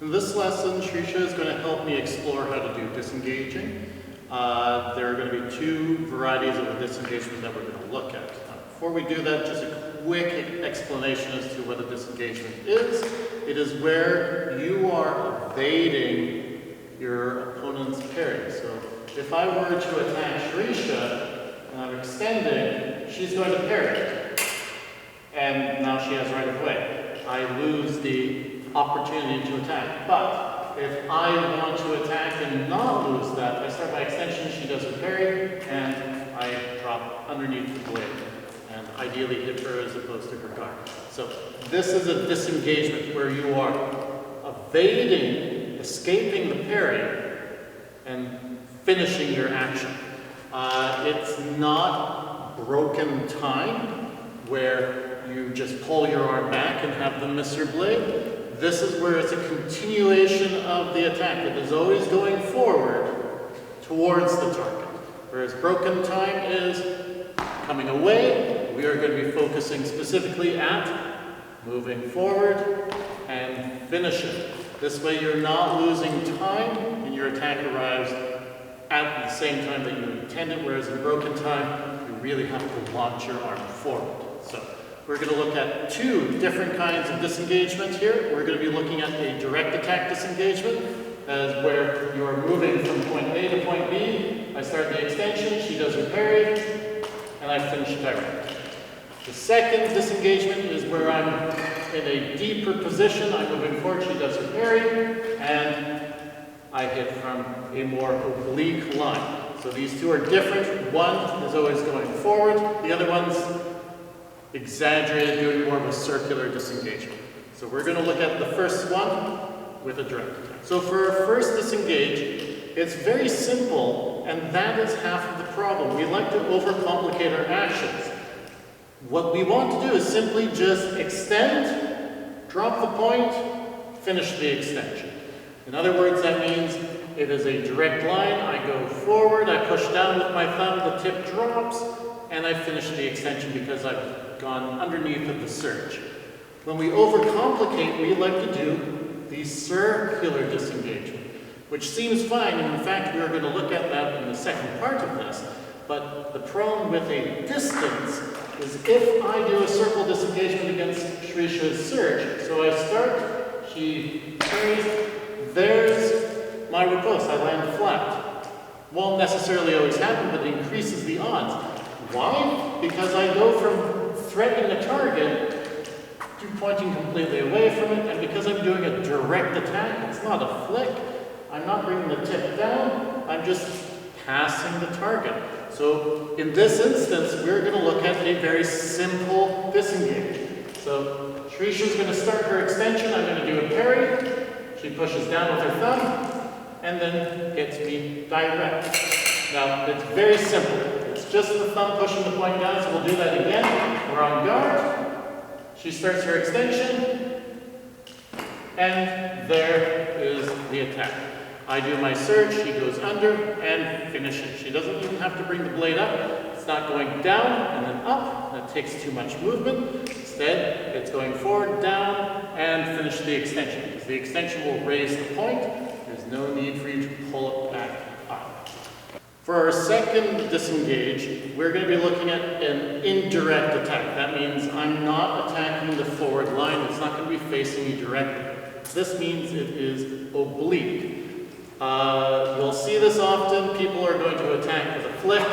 In this lesson, Shrisha is going to help me explore how to do disengaging. There are going to be two varieties of a disengagement that we're going to look at. Before we do that, just a quick explanation as to what a disengagement is. It is where you are evading your opponent's parry. So if I were to attack Shrisha and I'm extending, she's going to parry. And now she has right of way. I lose the opportunity to attack. But if I want to attack and not lose that, I start my extension, she does her parry, and I drop underneath the blade. And ideally hit her as opposed to her guard. So this is a disengagement where you are evading, escaping the parry, and finishing your action. It's not broken time where you just pull your arm back and have them miss your blade. This is where it's a continuation of the attack. It is always going forward towards the target. Whereas broken time is coming away. We are going to be focusing specifically at moving forward and finishing. This way you're not losing time and your attack arrives at the same time that you intended, whereas in broken time, you really have to launch your arm forward. So we're going to look at two different kinds of disengagement here. We're going to be looking at a direct attack disengagement. That is where you are moving from point A to point B. I start the extension, she does her parry, and I finish direct. The second disengagement is where I'm in a deeper position. I'm moving forward, she does her parry, and I hit from a more oblique line. So these two are different. One is always going forward, the other one's exaggerated, doing more of a circular disengagement. So we're going to look at the first one with a direct attack. So for our first disengage, it's very simple, and that is half of the problem. We like to overcomplicate our actions. What we want to do is simply just extend, drop the point, finish the extension. In other words, that means it is a direct line. I go forward, I push down with my thumb, the tip drops, and I finish the extension because I've gone underneath of the surge. When we overcomplicate, we like to do the circular disengagement, which seems fine, and in fact we are going to look at that in the second part of this. But the problem with a distance is if I do a circle disengagement against Shrisha's surge, so I start, she parries, there's my riposte, I land flat. Won't necessarily always happen, but it increases the odds. Why? Because I go from threatening a target to pointing completely away from it, and because I'm doing a direct attack, it's not a flick, I'm not bringing the tip down, I'm just passing the target. So in this instance, we're going to look at a very simple disengage. So Shrisha's going to start her extension, I'm going to do a parry, she pushes down with her thumb, and then hits me direct. Now, it's very simple. It's just the thumb pushing the point down, so we'll do that again. We're on guard. She starts her extension, and there is the attack. I do my surge, she goes under, and finishes. She doesn't even have to bring the blade up. It's not going down and then up. That takes too much movement. Instead, it's going forward, down, and finish the extension. Because the extension will raise the point. There's no need for you to pull it back up. For our second disengage, we're going to be looking at an indirect attack. That means I'm not attacking the forward line. It's not going to be facing me directly. This means it is oblique. You'll see this often. People are going to attack with a flick.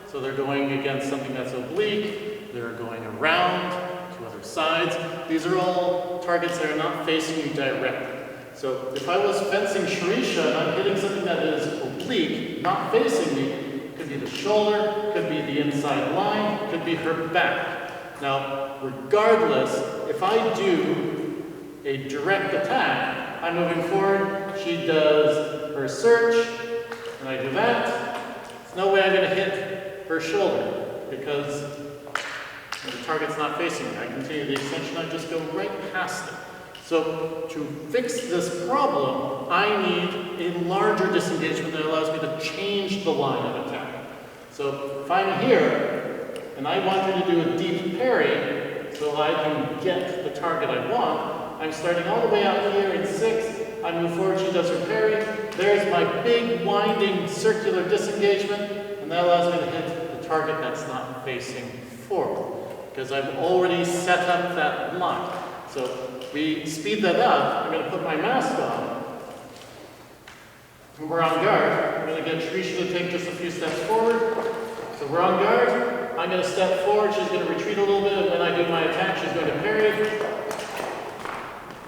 So they're going against something that's oblique. They're going around to other sides. These are all targets that are not facing you directly. So if I was fencing Shrisha and I'm hitting something that is oblique, not facing me, it could be the shoulder, could be the inside line, could be her back. Now, regardless, if I do a direct attack, I'm moving forward, she does her surge, and I do that. There's no way I'm going to hit her shoulder because the target's not facing me. I continue the extension, I just go right past it. So to fix this problem, I need a larger disengagement that allows me to change the line of attack. So if I'm here, and I want her to do a deep parry, so I can get the target I want, I'm starting all the way out here in 6, I move forward, she does her parry. There's my big winding circular disengagement, and that allows me to hit the target that's not facing forward, because I've already set up that line. So we speed that up. I'm going to put my mask on. When we're on guard, I'm going to get Trisha to take just a few steps forward. So we're on guard. I'm going to step forward. She's going to retreat a little bit, and when I do my attack, she's going to parry.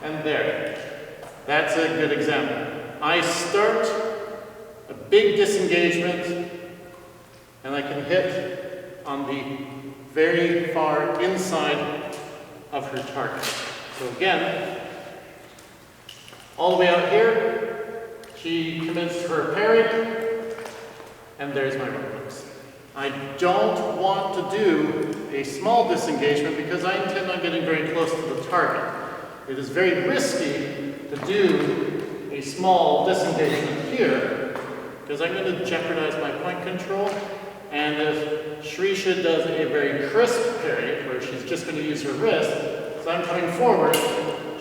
And there. That's a good example. I start a big disengagement, and I can hit on the very far inside of her target. So again, all the way out here, she commits her parry, and there's my right hooks. I don't want to do a small disengagement because I intend on getting very close to the target. It is very risky to do a small disengagement here because I'm going to jeopardize my point control. And if Shrisha does a very crisp parry, where she's just going to use her wrist, so I'm coming forward,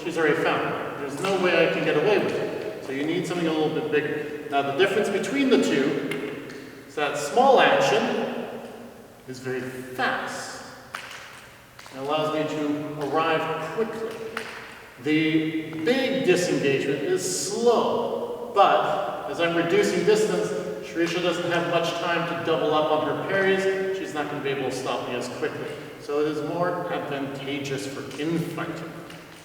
she's already found it. There's no way I can get away with it. So you need something a little bit bigger. Now the difference between the two is that small action is very fast. It allows me to arrive quickly. The big disengagement is slow, but as I'm reducing distance, Shrisha doesn't have much time to double up on her parries. She's not going to be able to stop me as quickly. So it is more advantageous for infighting.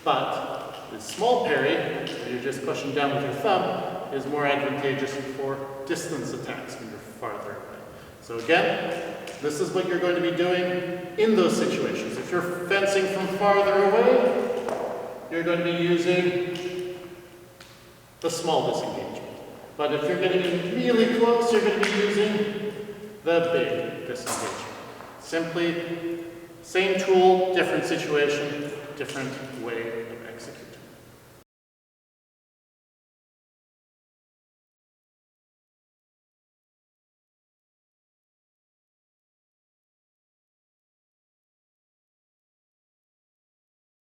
But the small parry, where you're just pushing down with your thumb, is more advantageous for distance attacks when you're farther away. So again, this is what you're going to be doing in those situations. If you're fencing from farther away, you're going to be using the small disengagement. But if you're getting in really close, you're going to be using the big disengagement. Simply, same tool, different situation, different way